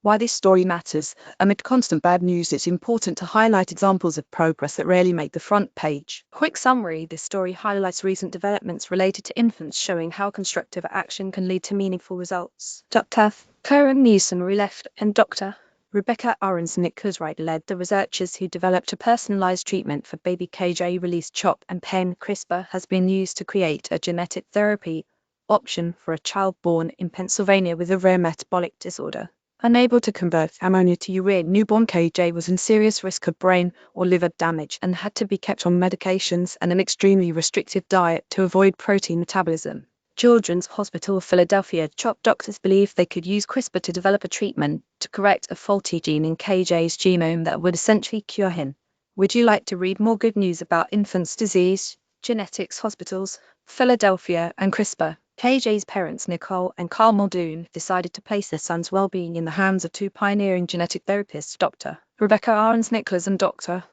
Why this story matters. Amid constant bad news, it's important to highlight examples of progress that rarely make the front page. Quick summary: this story highlights recent developments related to infants, showing how constructive action can lead to meaningful results. Dr. Kiran Musunru and Dr. Rebecca Ahrens-Nichols-Wright led the researchers who developed a personalized treatment for baby KJ. Released CHOP and PEN. CRISPR has been used to create a genetic therapy option for a child born in Pennsylvania with a rare metabolic disorder. Unable to convert ammonia to urea, newborn KJ was in serious risk of brain or liver damage and had to be kept on medications and an extremely restrictive diet to avoid protein metabolism. Children's Hospital of Philadelphia CHOP doctors believed they could use CRISPR to develop a treatment to correct a faulty gene in KJ's genome that would essentially cure him. Would you like to read more good news about infants' disease, genetics, hospitals, Philadelphia, and CRISPR? KJ's parents, Nicole and Carl Muldoon, decided to place their son's well-being in the hands of two pioneering genetic therapists, Dr. Rebecca Ahrens-Nichols and Dr.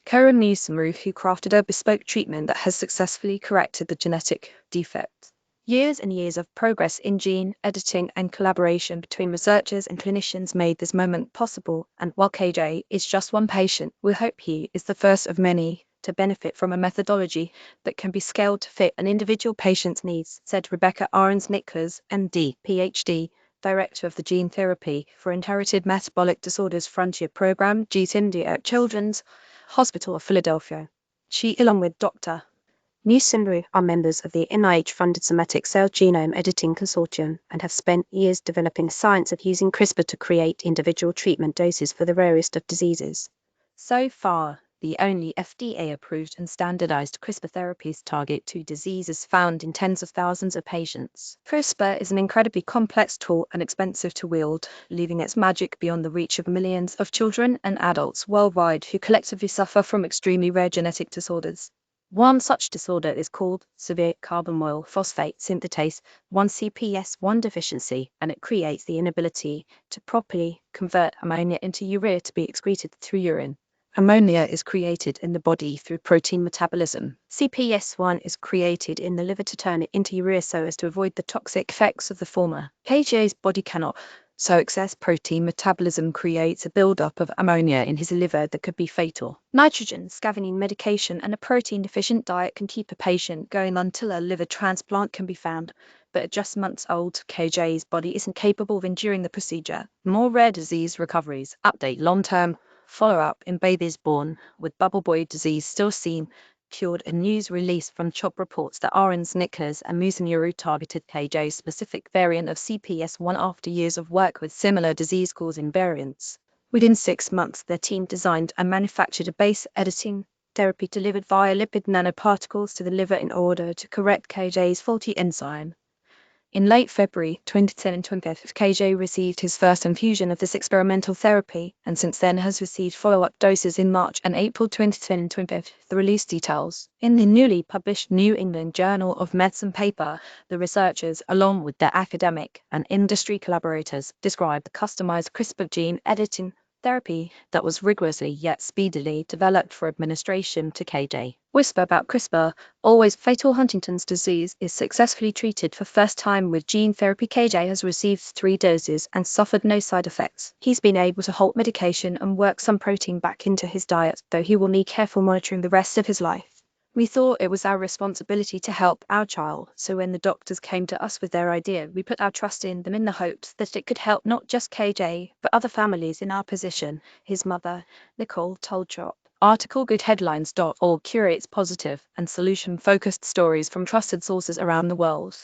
Kiran Musunru, who crafted a bespoke treatment that has successfully corrected the genetic defect. Years and years of progress in gene editing and collaboration between researchers and clinicians made this moment possible, and while KJ is just one patient, we hope he is the first of many to benefit from a methodology that can be scaled to fit an individual patient's needs, said Rebecca Ahrens-Nichols, MD, PhD, Director of the Gene Therapy for Inherited Metabolic Disorders Frontier Program, GET India at Children's Hospital of Philadelphia. She, along with Dr. Musunru, are members of the NIH-funded Somatic Cell Genome Editing Consortium and have spent years developing the science of using CRISPR to create individual treatment doses for the rarest of diseases. So far, the only FDA-approved and standardized CRISPR therapies target two diseases found in tens of thousands of patients. CRISPR is an incredibly complex tool and expensive to wield, leaving its magic beyond the reach of millions of children and adults worldwide who collectively suffer from extremely rare genetic disorders. One such disorder is called severe carbamoyl phosphate synthetase 1 CPS1 deficiency, and it creates the inability to properly convert ammonia into urea to be excreted through urine. Ammonia is created in the body through protein metabolism. CPS1 is created in the liver to turn it into urea so as to avoid the toxic effects of the former. KJ's body cannot, so excess protein metabolism creates a buildup of ammonia in his liver that could be fatal. Nitrogen scavenging medication and a protein-deficient diet can keep a patient going until a liver transplant can be found, but at just months old, KJ's body isn't capable of enduring the procedure. More rare disease recoveries. Update: long-term follow-up in babies born with bubble boy disease still seen cured. A news release from CHOP reports that Ahrens-Nichols and Musunru targeted KJ's specific variant of CPS1 after years of work with similar disease-causing variants. Within 6 months, their team designed and manufactured a base editing therapy delivered via lipid nanoparticles to the liver in order to correct KJ's faulty enzyme. In late February 2010, KJ received his first infusion of this experimental therapy, and since then has received follow-up doses in March and April 2010. The release details. In the newly published New England Journal of Medicine paper, the researchers, along with their academic and industry collaborators, described the customized CRISPR gene editing therapy that was rigorously yet speedily developed for administration to KJ. Whisper about CRISPR: always fatal Huntington's disease is successfully treated for first time with gene therapy. KJ has received 3 doses and suffered no side effects. He's been able to halt medication and work some protein back into his diet, though he will need careful monitoring the rest of his life. We thought it was our responsibility to help our child, so when the doctors came to us with their idea, we put our trust in them in the hopes that it could help not just KJ, but other families in our position, his mother, Nicole, told CHOP. Article: goodheadlines.org curates positive and solution-focused stories from trusted sources around the world.